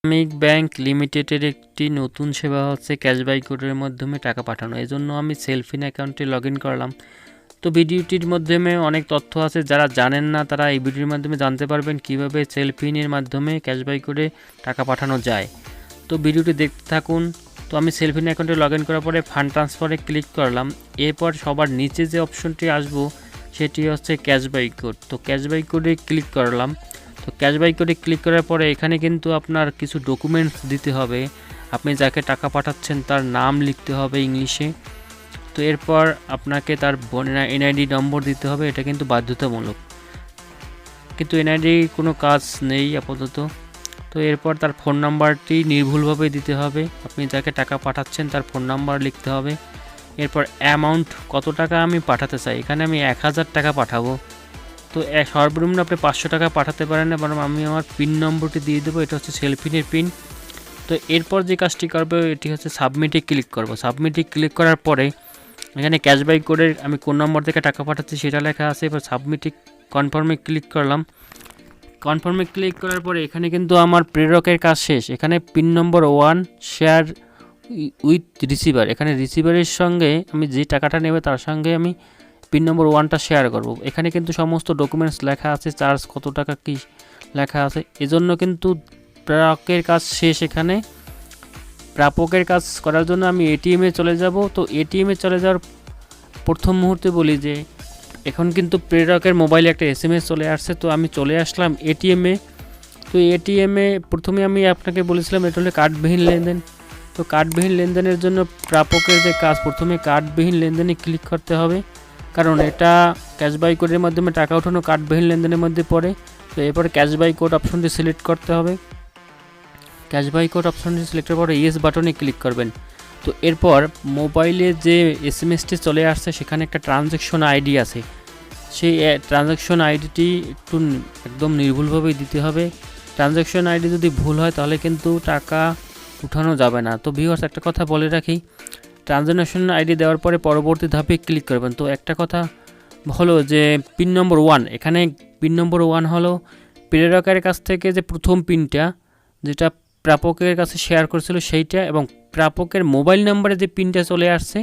Islamic bank লিমিটেডের একটি নতুন সেবা হচ্ছে ক্যাশবাই কোডের মাধ্যমে টাকা পাঠানো। এজন্য আমি সেলফিন অ্যাকাউন্টে লগ ইন করলাম। তো ভিডিওটির মাধ্যমে অনেক তথ্য আছে, যারা জানেন না তারা এই ভিডিওর মাধ্যমে জানতে পারবেন কিভাবে সেলফিনের মাধ্যমে ক্যাশবাই কোডে টাকা পাঠানো যায়। তো ভিডিওটি দেখতে থাকুন। তো আমি সেলফিন অ্যাকাউন্টে লগ ইন করার পরে ফান্ড ট্রান্সফারে ক্লিক করলাম। এরপর সবার নিচে যে অপশনটি আসবো সেটি হচ্ছে ক্যাশবাই কোড। তো ক্যাশবাই কোডে ক্লিক করলাম। তো ক্যাশবাই কোডে ক্লিক করার পরে এখানে কিন্তু আপনার কিছু ডকুমেন্টস দিতে হবে। আপনি যাকে টাকা পাঠাচ্ছেন তার নাম লিখতে হবে ইংলিশে। তো এরপর আপনাকে তার এনআইডি নম্বর দিতে হবে, এটা কিন্তু বাধ্যতামূলক, কিন্তু এনআইডি কোনো কাজ নেই আপাতত। তো এরপর তার ফোন নাম্বারটি নির্ভুলভাবে দিতে হবে, আপনি যাকে টাকা পাঠাচ্ছেন তার ফোন নাম্বার লিখতে হবে। এরপর অ্যামাউন্ট কত টাকা আমি পাঠাতে চাই, এখানে আমি 1000 টাকা পাঠাবো। তো সর্বনিম্ন আপনি 500 টাকা পাঠাতে পারেন না, বরং আমি আমার পিন নম্বরটি দিয়ে দেবো, এটা হচ্ছে সেলফিনের পিন। তো এরপর যে কাজটি করবে এটি হচ্ছে সাবমিটে ক্লিক করব। সাবমিটে ক্লিক করার পরে এখানে ক্যাশবাই কোডের আমি কোন নম্বর থেকে টাকা পাঠাচ্ছি সেটা লেখা আছে। এবার সাবমিটে কনফার্মে ক্লিক করলাম। কনফার্মে ক্লিক করার পরে এখানে কিন্তু আমার প্রেরকের কাজ শেষ। এখানে pin number 1 share with receiver, এখানে রিসিভারের সঙ্গে আমি যে টাকাটা নেবে তার সঙ্গে আমি পিন নম্বর 1টা শেয়ার করব। এখানে কিন্তু সমস্ত ডকুমেন্টস লেখা আছে, চার্জ কত টাকা কি লেখা আছে। এজন্য কিন্তু প্রেরকের কাজ শেষ। এখানে প্রাপকের কাজ করার জন্য আমি এটিএমে চলে যাব। তো এটিএমে চলে যাওয়ার প্রথম মুহূর্তে বলি যে এখন কিন্তু প্রেরকের মোবাইলে একটা এসএমএস চলে আসছে। তো আমি চলে আসলাম এটিএমে। তো এটিএমে প্রথমে আমি আপনাকে বলেছিলাম এটা হলো কার্ডবিহীন লেনদেন। তো কার্ডবিহীন লেনদেনের জন্য প্রাপকের যে কাজ, প্রথমে কার্ডবিহীন লেনদেনে ক্লিক করতে হবে, কারণ এটা ক্যাশবাই কোডের মাধ্যমে টাকা ওঠানো কার্ডবিহীন লেনদেনের মধ্যে পড়ে। তো এরপরে ক্যাশবাই কোড অপশনটি সিলেক্ট করতে হবে। ক্যাশবাই কোড অপশনটি সিলেক্ট করার পরে ইয়েস বাটনে ক্লিক করবেন। তো এরপর মোবাইলে যে এসএমএসটি চলে আসছে সেখানে একটা ট্রানজ্যাকশন আইডি আছে, সেই ট্রানজ্যাকশন আইডিটি একটু একদম নির্ভুলভাবে দিতে হবে। ট্রানজ্যাকশন আইডি যদি ভুল হয় তাহলে কিন্তু টাকা উঠানো যাবে না। তো ভিউয়ার্স একটা কথা বলে রাখি, ট্রানজ্যাকশন আইডি দেওয়ার পরে পরবর্তী ধাপে ক্লিক করবেন। তো একটা কথা হলো যে পিন নম্বর 1, এখানে পিন নম্বর 1 হলো প্রেরকের কাছ থেকে যে প্রথম পিনটা যেটা প্রাপকের কাছে শেয়ার করেছিল সেইটা, এবং প্রাপকের মোবাইল নাম্বারে যে পিনটা চলে আসছে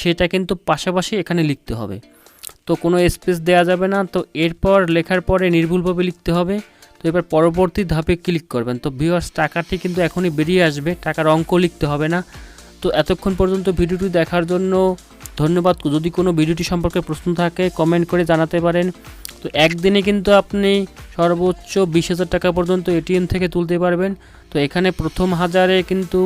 সেটা কিন্তু পাশাপাশি এখানে লিখতে হবে। তো কোনো স্পেস দেওয়া যাবে না। তো এরপর লেখার পরে নির্ভুলভাবে লিখতে হবে। তো এবার পরবর্তী ধাপে ক্লিক করবেন। তো ভিউয়ার্স টাকাটি কিন্তু এখনই বেরিয়ে আসবে, টাকার অঙ্ক লিখতে হবে না। তো এতক্ষণ পর্যন্ত ভিডিওটি দেখার জন্য ধন্যবাদ। যদি কোনো ভিডিওটি সম্পর্কে প্রশ্ন থাকে কমেন্ট করে জানাতে পারেন। তো একদিনে কিন্তু আপনি সর্বোচ্চ 20,000 টাকা পর্যন্ত এটিএম থেকে তুলতে পারবেন। তো এখানে প্রথম 1000-এ কিন্তু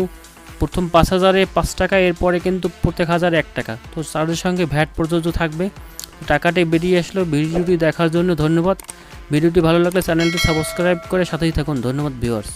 প্রথম 5,000-এ 5 টাকা, এরপরে কিন্তু প্রত্যেক 1000 1 টাকা। তো চার্জের সঙ্গে ভ্যাট প্রযোজ্য থাকবে। টাকাটি বেরিয়ে আসলো। ভিডিওটি দেখার জন্য ধন্যবাদ। ভিডিওটি ভালো লাগলে চ্যানেলটি সাবস্ক্রাইব করে সাথেই থাকুন। ধন্যবাদ ভিউয়ার্স।